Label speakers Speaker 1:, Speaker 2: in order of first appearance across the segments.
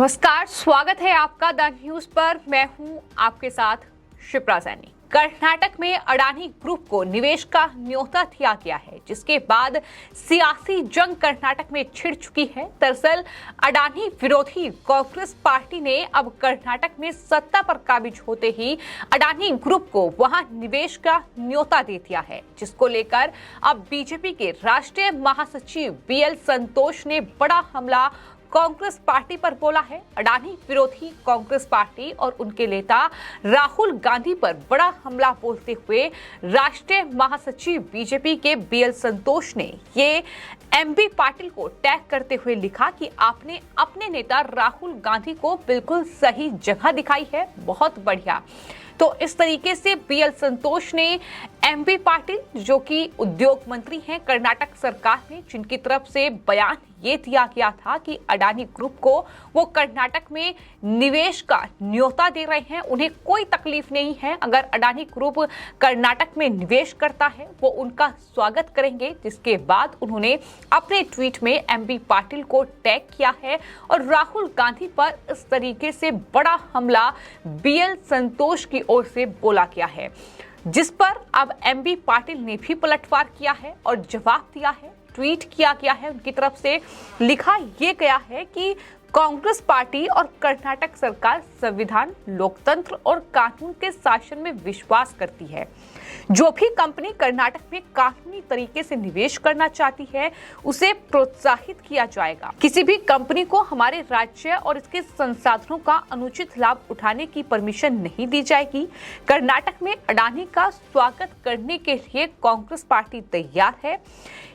Speaker 1: नमस्कार, स्वागत है आपका द न्यूज पर। मैं हूं आपके साथ शिप्रा सैनी। कर्नाटक में अडानी ग्रुप को निवेश का न्योता दिया गया है, जिसके बाद सियासी जंग कर्नाटक में छिड़ चुकी है। दरअसल अडानी विरोधी कांग्रेस पार्टी ने अब कर्नाटक में सत्ता पर काबिज होते ही अडानी ग्रुप को वहां निवेश का न्योता दे दिया है, जिसको लेकर अब बीजेपी के राष्ट्रीय महासचिव बीएल संतोष ने बड़ा हमला कांग्रेस पार्टी पर बोला है। अडानी विरोधी कांग्रेस पार्टी और उनके नेता राहुल गांधी पर बड़ा हमला बोलते हुए राष्ट्रीय महासचिव बीजेपी के बीएल संतोष ने ये एमबी पाटिल को टैग करते हुए लिखा कि आपने अपने नेता राहुल गांधी को बिल्कुल सही जगह दिखाई है, बहुत बढ़िया। तो इस तरीके से बीएल संतोष ने एमबी पाटिल, जो कि उद्योग मंत्री हैं कर्नाटक सरकार में, जिनकी तरफ से बयान ये दिया गया था कि अडानी ग्रुप को वो कर्नाटक में निवेश का न्योता दे रहे हैं, उन्हें कोई तकलीफ नहीं है अगर अडानी ग्रुप कर्नाटक में निवेश करता है, वो उनका स्वागत करेंगे। जिसके बाद उन्होंने अपने ट्वीट में एमबी पाटिल को टैग किया है और राहुल गांधी पर इस तरीके से बड़ा हमला बीएल संतोष की ओर से बोला गया है, जिस पर अब एमबी पाटिल ने भी पलटवार किया है और जवाब दिया है। ट्वीट किया गया है, उनकी तरफ से लिखा यह गया है कि कांग्रेस पार्टी और कर्नाटक सरकार संविधान, लोकतंत्र और कानून के शासन में विश्वास करती है। जो भी कंपनी कर्नाटक में कानूनी तरीके से निवेश करना चाहती है, उसे प्रोत्साहित किया जाएगा। किसी भी कंपनी को हमारे राज्य और इसके संसाधनों का अनुचित लाभ उठाने की परमिशन नहीं दी जाएगी। कर्नाटक में अडानी का स्वागत करने के लिए कांग्रेस पार्टी तैयार है,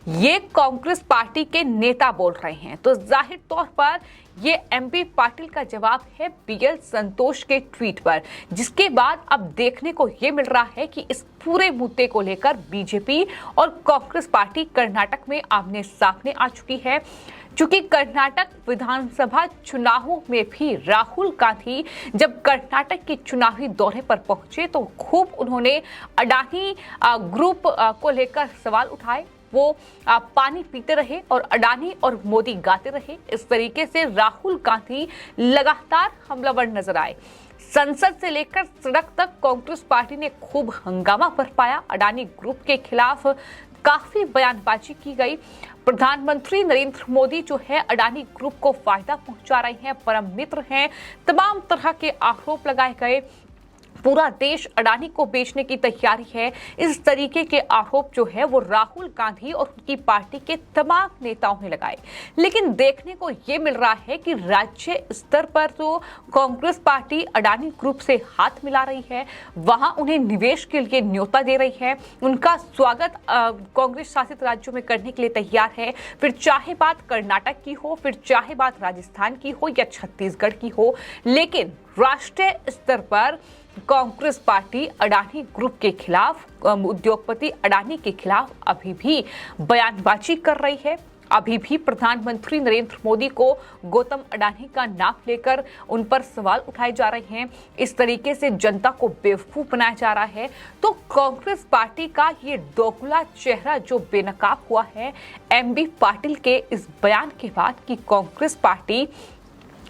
Speaker 1: ये कांग्रेस पार्टी के नेता बोल रहे हैं। तो जाहिर तौर पर ये एमबी पाटिल का जवाब है बीएल संतोष के ट्वीट पर, जिसके बाद अब देखने को ये मिल रहा है कि इस पूरे मुद्दे को लेकर बीजेपी और कांग्रेस पार्टी कर्नाटक में आमने सामने आ चुकी है। चूंकि कर्नाटक विधानसभा चुनावों में भी राहुल गांधी जब कर्नाटक के चुनावी दौरे पर पहुंचे तो खूब उन्होंने अडानी ग्रुप को लेकर सवाल उठाए। वो पानी पीते रहे और अडानी और मोदी गाते रहे। इस तरीके से राहुल गांधी लगातार हमलावर नजर आए। संसद से लेकर सड़क तक कांग्रेस पार्टी ने खूब हंगामा बरपाया। अडानी ग्रुप के खिलाफ काफी बयानबाजी की गई। प्रधानमंत्री नरेंद्र मोदी जो है अडानी ग्रुप को फायदा पहुंचा रहे हैं, परम मित्र हैं, तमाम तरह के आरोप लगाए गए। पूरा देश अडानी को बेचने की तैयारी है, इस तरीके के आरोप जो है वो राहुल गांधी और उनकी पार्टी के तमाम नेताओं ने लगाए। लेकिन देखने को ये मिल रहा है कि राज्य स्तर पर तो कांग्रेस पार्टी अडानी ग्रुप से हाथ मिला रही है, वहां उन्हें निवेश के लिए न्योता दे रही है, उनका स्वागत कांग्रेस शासित राज्यों में करने के लिए तैयार है। फिर चाहे बात कर्नाटक की हो, फिर चाहे बात राजस्थान की हो या छत्तीसगढ़ की हो, लेकिन राष्ट्रीय स्तर पर कांग्रेस पार्टी अडानी ग्रुप के खिलाफ, उद्योगपति अडानी के खिलाफ अभी भी बयानबाजी कर रही है। अभी भी प्रधानमंत्री नरेंद्र मोदी को गौतम अडानी का नाम लेकर उन पर सवाल उठाए जा रहे हैं। इस तरीके से जनता को बेवकूफ बनाया जा रहा है। तो कांग्रेस पार्टी का ये दोगला चेहरा जो बेनकाब हुआ है एमबी पाटिल के इस बयान के बाद कि कांग्रेस पार्टी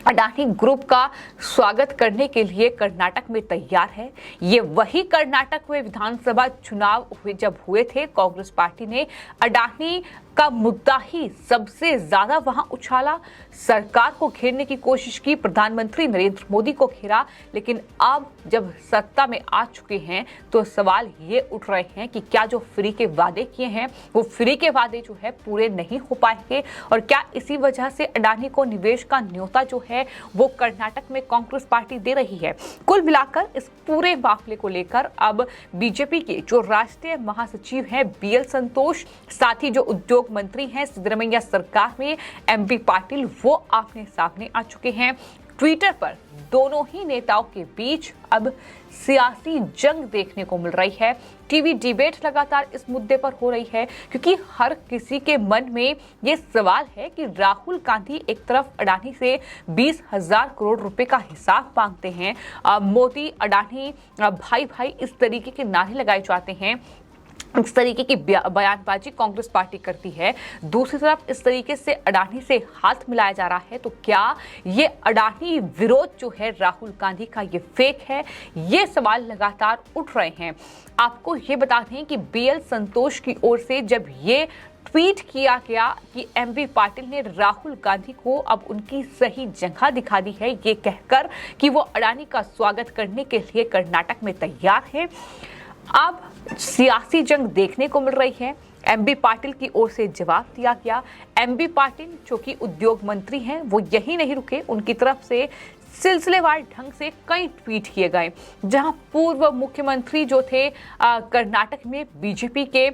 Speaker 1: अडानी ग्रुप का स्वागत करने के लिए कर्नाटक में तैयार है। ये वही कर्नाटक में विधानसभा चुनाव जब हुए थे, कांग्रेस पार्टी ने अडानी का मुद्दा ही सबसे ज्यादा वहां उछाला, सरकार को घेरने की कोशिश की, प्रधानमंत्री नरेंद्र मोदी को घेरा। लेकिन अब जब सत्ता में आ चुके हैं तो सवाल ये उठ रहे हैं कि क्या जो फ्री के वादे किए हैं वो फ्री के वादे जो है पूरे नहीं हो पाएंगे, और क्या इसी वजह से अडानी को निवेश का न्योता जो है वो कर्नाटक में कांग्रेस पार्टी दे रही है। कुल मिलाकर इस पूरे मामले को लेकर अब बीजेपी के जो राष्ट्रीय महासचिव हैं बीएल संतोष, साथ ही जो उद्योग मंत्री हैं सिद्धरमैया सरकार में एमबी पाटिल, वो आमने सामने आ चुके हैं। ट्विटर पर दोनों ही नेताओं के बीच अब सियासी जंग देखने को मिल रही है। टीवी डिबेट लगातार इस मुद्दे पर हो रही है, क्योंकि हर किसी के मन में ये सवाल है कि राहुल गांधी एक तरफ अडानी से 20,000 करोड़ रुपए का हिसाब मांगते हैं, मोदी अडानी भाई भाई इस तरीके के नारे लगाए जाते हैं। इस तरीके की बयानबाजी कांग्रेस पार्टी करती है, दूसरी तरफ इस तरीके से अडानी से हाथ मिलाया जा रहा है, तो क्या ये अडानी विरोध जो है राहुल गांधी का ये फेक है? ये सवाल लगातार उठ रहे हैं। आपको ये बता दें कि बीएल संतोष की ओर से जब ये ट्वीट किया गया कि एमबी पाटिल ने राहुल गांधी को अब उनकी सही जगह दिखा दी है, ये कहकर कि वो अडानी का स्वागत करने के लिए कर्नाटक में तैयार है। अब सियासी जंग देखने को मिल रही है। एमबी पाटिल की ओर से जवाब दिया गया। एमबी पाटिल जो कि उद्योग मंत्री हैं, वो यही नहीं रुके, उनकी तरफ से सिलसिलेवार ढंग से कई ट्वीट किए गए, जहां पूर्व मुख्यमंत्री जो थे कर्नाटक में बीजेपी के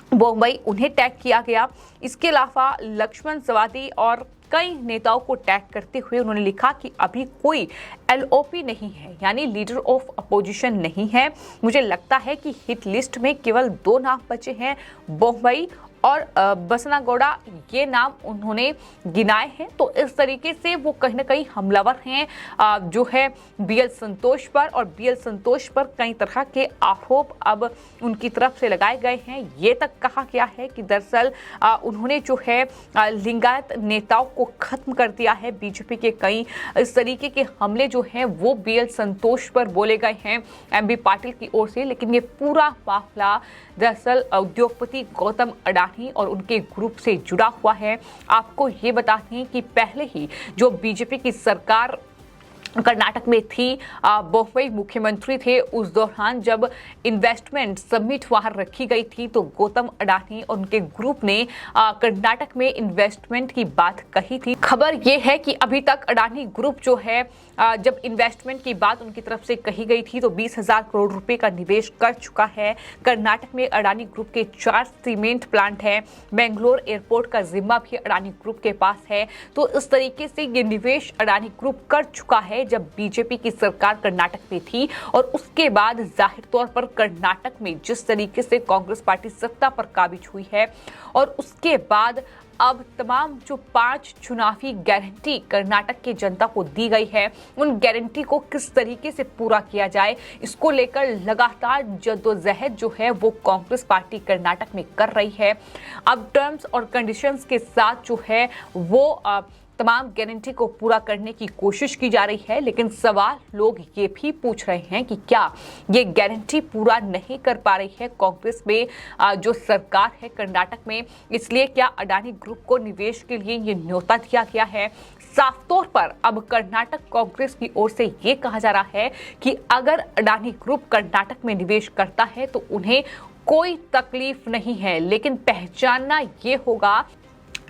Speaker 1: बम्बई, उन्हें टैग किया गया। इसके अलावा लक्ष्मण सवादी और कई नेताओं को टैग करते हुए उन्होंने लिखा कि अभी कोई एलओपी नहीं है, यानी लीडर ऑफ अपोजिशन नहीं है। मुझे लगता है कि हिट लिस्ट में केवल 2 नाम बचे हैं, बम्बई और बसनागौड़ा, ये नाम उन्होंने गिनाए हैं। तो इस तरीके से वो कहीं ना कहीं हमलावर हैं जो है बीएल संतोष पर, और बीएल संतोष पर कई तरह के आरोप अब उनकी तरफ से लगाए गए हैं। ये तक कहा गया है कि दरअसल उन्होंने जो है लिंगायत नेताओं को खत्म कर दिया है। बीजेपी के कई इस तरीके के हमले जो हैं वो बीएल संतोष पर बोले गए हैं एमबी पाटिल की ओर से, लेकिन ये पूरा मामला दरअसल उद्योगपति गौतम अडानी और उनके ग्रुप से जुड़ा हुआ है। आपको ये बता दें कि पहले ही जो बीजेपी की सरकार कर्नाटक में थी, बम्बई मुख्यमंत्री थे, उस दौरान जब इन्वेस्टमेंट समिट वहां रखी गई थी तो गौतम अडानी और उनके ग्रुप ने कर्नाटक में इन्वेस्टमेंट की बात कही थी। खबर यह है कि अभी तक अडानी ग्रुप जो है जब इन्वेस्टमेंट की बात उनकी तरफ से कही गई थी तो 20,000 करोड़ रुपए का निवेश कर चुका है। कर्नाटक में अडानी ग्रुप के 4 सीमेंट प्लांट हैं, बेंगलोर एयरपोर्ट का जिम्मा भी अडानी ग्रुप के पास है। तो इस तरीके से ये निवेश अडानी ग्रुप कर चुका है जब बीजेपी की सरकार कर्नाटक में थी, और उसके बाद जाहिर तौर पर कर्नाटक में जिस तरीके से कांग्रेस पार्टी सत्ता पर काबिज हुई है, और उसके बाद अब तमाम जो 5 चुनावी गारंटी कर्नाटक की जनता को दी गई है, उन गारंटी को किस तरीके से पूरा किया जाए, इसको लेकर लगातार जद्दोजहद जो है वो कांग्रेस पार्टी कर्नाटक में कर रही है। अब टर्म्स और कंडीशंस के साथ जो है वो तमाम गारंटी को पूरा करने की कोशिश की जा रही है, लेकिन सवाल लोग ये भी पूछ रहे हैं कि क्या ये गारंटी पूरा नहीं कर पा रही है कांग्रेस में जो सरकार है कर्नाटक में, इसलिए क्या अडानी ग्रुप को निवेश के लिए ये न्योता दिया गया है। साफ तौर पर अब कर्नाटक कांग्रेस की ओर से ये कहा जा रहा है कि अगर अडानी ग्रुप कर्नाटक में निवेश करता है तो उन्हें कोई तकलीफ नहीं है, लेकिन पहचानना ये होगा,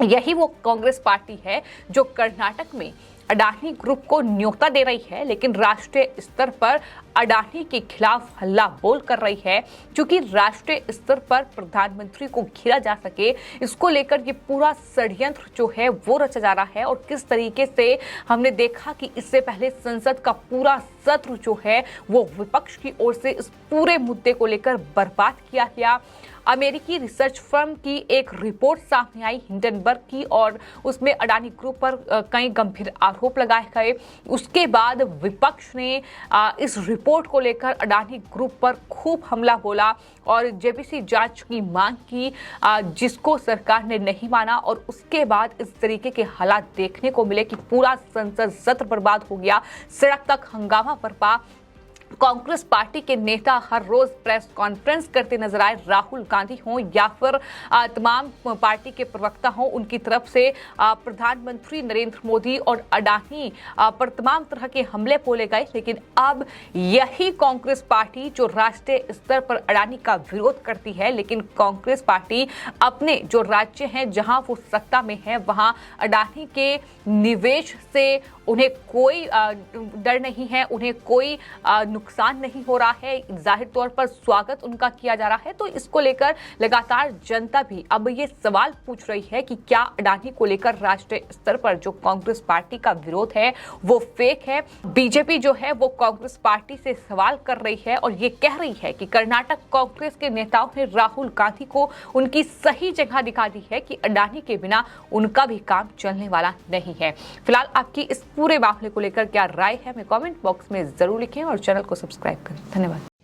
Speaker 1: यही वो कांग्रेस पार्टी है जो कर्नाटक में अडानी ग्रुप को न्योता दे रही है, लेकिन राष्ट्रीय स्तर पर अडानी के खिलाफ हल्ला बोल कर रही है। क्योंकि राष्ट्रीय स्तर पर प्रधानमंत्री को घेरा जा सके, इसको लेकर ये पूरा षड्यंत्र जो है वो रचा जा रहा है। और किस तरीके से हमने देखा कि इससे पहले संसद का पूरा सत्र जो है वो विपक्ष की ओर से इस पूरे मुद्दे को लेकर बर्बाद किया गया। अमेरिकी रिसर्च फर्म की एक रिपोर्ट सामने आई हिंडनबर्ग की, और उसमें अडानी ग्रुप पर कई गंभीर आरोप लगाए गए। उसके बाद विपक्ष ने इस रिपोर्ट को लेकर अडानी ग्रुप पर खूब हमला बोला और जेपीसी जांच की मांग की, जिसको सरकार ने नहीं माना। और उसके बाद इस तरीके के हालात देखने को मिले कि पूरा संसद सत्र बर्बाद हो गया, सड़क तक हंगामा बरपा। कांग्रेस पार्टी के नेता हर रोज प्रेस कॉन्फ्रेंस करते नजर आए, राहुल गांधी हों या फिर तमाम पार्टी के प्रवक्ता हों, उनकी तरफ से प्रधानमंत्री नरेंद्र मोदी और अडानी पर तमाम तरह के हमले बोले गए। लेकिन अब यही कांग्रेस पार्टी जो राष्ट्रीय स्तर पर अडानी का विरोध करती है, लेकिन कांग्रेस पार्टी अपने जो राज्य हैं जहां वो सत्ता में है वहां अडानी के निवेश से उन्हें कोई डर नहीं है, उन्हें कोई नुकसान नहीं हो रहा है, जाहिर तौर पर स्वागत उनका किया जा रहा है। तो इसको लेकर लगातार जनता भी अब ये सवाल पूछ रही है कि क्या अडानी को लेकर राष्ट्रीय स्तर पर जो कांग्रेस पार्टी का विरोध है वो फेक है। बीजेपी जो है वो कांग्रेस पार्टी से सवाल कर रही है और ये कह रही है कि कर्नाटक कांग्रेस के नेताओं ने राहुल गांधी को उनकी सही जगह दिखा दी है कि अडानी के बिना उनका भी काम चलने वाला नहीं है। फिलहाल आपकी इस पूरे मामले को लेकर क्या राय है, हमें कमेंट बॉक्स में जरूर लिखें और चैनल को सब्सक्राइब करें। धन्यवाद।